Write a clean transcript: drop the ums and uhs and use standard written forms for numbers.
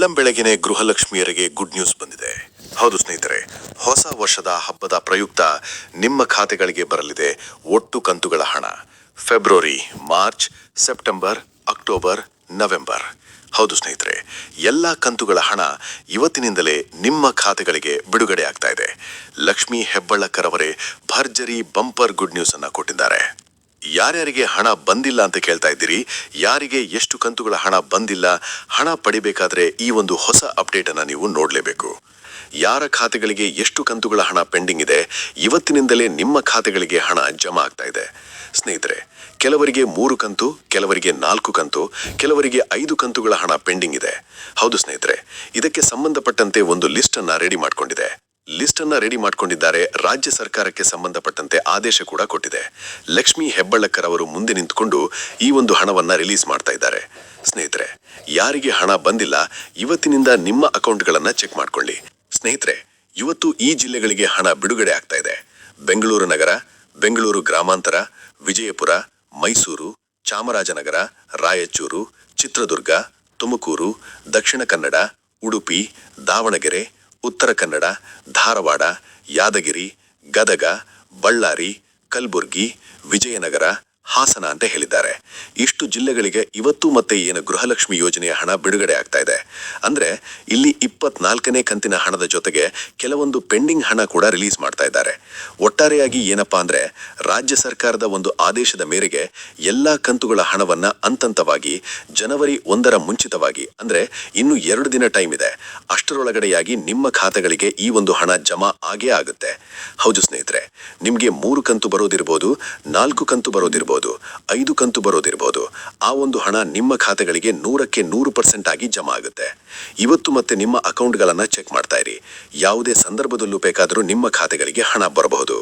ಬೆಳ್ಳಂಬೆಳಗಿನೇ ಗೃಹಲಕ್ಷ್ಮಿಯರಿಗೆ good news ಬಂದಿದೆ. ಹೌದು ಸ್ನೇಹಿತರೆ, ಹೊಸ ವರ್ಷದ ಹಬ್ಬದ ಪ್ರಯುಕ್ತ ನಿಮ್ಮ ಖಾತೆಗಳಿಗೆ ಬರಲಿದೆ ಒಟ್ಟು ಕಂತುಗಳ ಹಣ. February, March, September, October, November. ಹೌದು ಸ್ನೇಹಿತರೆ, ಎಲ್ಲ ಕಂತುಗಳ ಹಣ ಇವತ್ತಿನಿಂದಲೇ ನಿಮ್ಮ ಖಾತೆಗಳಿಗೆ ಬಿಡುಗಡೆ ಆಗ್ತಾ ಇದೆ. ಲಕ್ಷ್ಮೀ ಹೆಬ್ಬಾಳ್ಕರ್ ಅವರೇ ಭರ್ಜರಿ ಬಂಪರ್ ಗುಡ್ ನ್ಯೂಸ್ ಅನ್ನ ಕೊಟ್ಟಿದ್ದಾರೆ. ಯಾರ್ಯಾರಿಗೆ ಹಣ ಬಂದಿಲ್ಲ ಅಂತ ಕೇಳ್ತಾ ಇದ್ದೀರಿ, ಯಾರಿಗೆ ಎಷ್ಟು ಕಂತುಗಳ ಹಣ ಬಂದಿಲ್ಲ, ಹಣ ಪಡಿಬೇಕಾದ್ರೆ ಈ ಒಂದು ಹೊಸ ಅಪ್ಡೇಟ್ ಅನ್ನ ನೀವು ನೋಡಲೇಬೇಕು. ಯಾರ ಖಾತೆಗಳಿಗೆ ಎಷ್ಟು ಕಂತುಗಳ ಹಣ ಪೆಂಡಿಂಗ್ ಇದೆ, ಇವತ್ತಿನಿಂದಲೇ ನಿಮ್ಮ ಖಾತೆಗಳಿಗೆ ಹಣ ಜಮಾ ಆಗ್ತಾ ಇದೆ. ಸ್ನೇಹಿತರೆ, ಕೆಲವರಿಗೆ 3 ಕಂತು, ಕೆಲವರಿಗೆ 4 ಕಂತು, ಕೆಲವರಿಗೆ 5 ಕಂತುಗಳ ಹಣ ಪೆಂಡಿಂಗ್ ಇದೆ. ಹೌದು ಸ್ನೇಹಿತರೆ, ಇದಕ್ಕೆ ಸಂಬಂಧಪಟ್ಟಂತೆ ಒಂದು ಲಿಸ್ಟ್ ಅನ್ನ ರೆಡಿ ಮಾಡ್ಕೊಂಡಿದ್ದಾರೆ. ರಾಜ್ಯ ಸರ್ಕಾರಕ್ಕೆ ಸಂಬಂಧಪಟ್ಟಂತೆ ಆದೇಶ ಕೂಡ ಕೊಟ್ಟಿದೆ. ಲಕ್ಷ್ಮೀ ಹೆಬ್ಬಾಳ್ಕರ್ ಅವರು ಮುಂದೆ ನಿಂತುಕೊಂಡು ಈ ಒಂದು ಹಣವನ್ನ ರಿಲೀಸ್ ಮಾಡ್ತಾ ಇದ್ದಾರೆ. ಸ್ನೇಹಿತರೆ, ಯಾರಿಗೆ ಹಣ ಬಂದಿಲ್ಲ, ಇವತ್ತಿನಿಂದ ನಿಮ್ಮ ಅಕೌಂಟ್ಗಳನ್ನ ಚೆಕ್ ಮಾಡ್ಕೊಳ್ಳಿ. ಸ್ನೇಹಿತರೆ, ಇವತ್ತು ಈ ಜಿಲ್ಲೆಗಳಿಗೆ ಹಣ ಬಿಡುಗಡೆ ಆಗ್ತಾ ಇದೆ. ಬೆಂಗಳೂರು ನಗರ, ಬೆಂಗಳೂರು ಗ್ರಾಮಾಂತರ, ವಿಜಯಪುರ, ಮೈಸೂರು, ಚಾಮರಾಜನಗರ, ರಾಯಚೂರು, ಚಿತ್ರದುರ್ಗ, ತುಮಕೂರು, ದಕ್ಷಿಣ ಕನ್ನಡ, ಉಡುಪಿ, ದಾವಣಗೆರೆ, ಉತ್ತರ ಕನ್ನಡ, ಧಾರವಾಡ, ಯಾದಗಿರಿ, ಗದಗ, ಬಳ್ಳಾರಿ, ಕಲಬುರ್ಗಿ, ವಿಜಯನಗರ, ಹಾಸನ ಅಂತ ಹೇಳಿದ್ದಾರೆ. ಇಷ್ಟು ಜಿಲ್ಲೆಗಳಿಗೆ ಇವತ್ತು ಮತ್ತೆ ಏನು ಗೃಹಲಕ್ಷ್ಮಿ ಯೋಜನೆಯ ಹಣ ಬಿಡುಗಡೆ ಆಗ್ತಾ ಇದೆ. ಅಂದ್ರೆ ಇಲ್ಲಿ 24ನೇ ಕಂತಿನ ಹಣದ ಜೊತೆಗೆ ಕೆಲವೊಂದು ಪೆಂಡಿಂಗ್ ಹಣ ಕೂಡ ರಿಲೀಸ್ ಮಾಡ್ತಾ ಇದ್ದಾರೆ. ಒಟ್ಟಾರೆಯಾಗಿ ಏನಪ್ಪಾ ಅಂದ್ರೆ, ರಾಜ್ಯ ಸರ್ಕಾರದ ಒಂದು ಆದೇಶದ ಮೇರೆಗೆ ಎಲ್ಲಾ ಕಂತುಗಳ ಹಣವನ್ನ ಹಂತವಾಗಿ ಜನವರಿ 1ರ ಮುಂಚಿತವಾಗಿ, ಅಂದ್ರೆ ಇನ್ನು 2 ದಿನ ಟೈಮ್ ಇದೆ, ಅಷ್ಟರೊಳಗಡೆಯಾಗಿ ನಿಮ್ಮ ಖಾತೆಗಳಿಗೆ ಈ ಒಂದು ಹಣ ಜಮಾ ಆಗೇ ಆಗುತ್ತೆ. ಹೌದು ಸ್ನೇಹಿತರೆ, ನಿಮ್ಗೆ 3 ಕಂತು ಬರೋದಿರ್ಬೋದು, 4 ಕಂತು ಬರೋದಿರ್ಬೋದು, 5 ಕಂತು ಬರೋದಿರ್ಬೋದು, ಆ ಒಂದು ಹಣ ನಿಮ್ಮ ಖಾತೆಗಳಿಗೆ 100ಕ್ಕೆ 100% ಆಗಿ ಜಮಾ ಆಗುತ್ತೆ. ಇವತ್ತು ಮತ್ತೆ ನಿಮ್ಮ ಅಕೌಂಟ್ಗಳನ್ನ ಚೆಕ್ ಮಾಡ್ತಾ ಇರಿ. ಯಾವುದೇ ಸಂದರ್ಭದಲ್ಲೂ ಬೇಕಾದರೂ ನಿಮ್ಮ ಖಾತೆಗಳಿಗೆ ಹಣ ಬರಬಹುದು.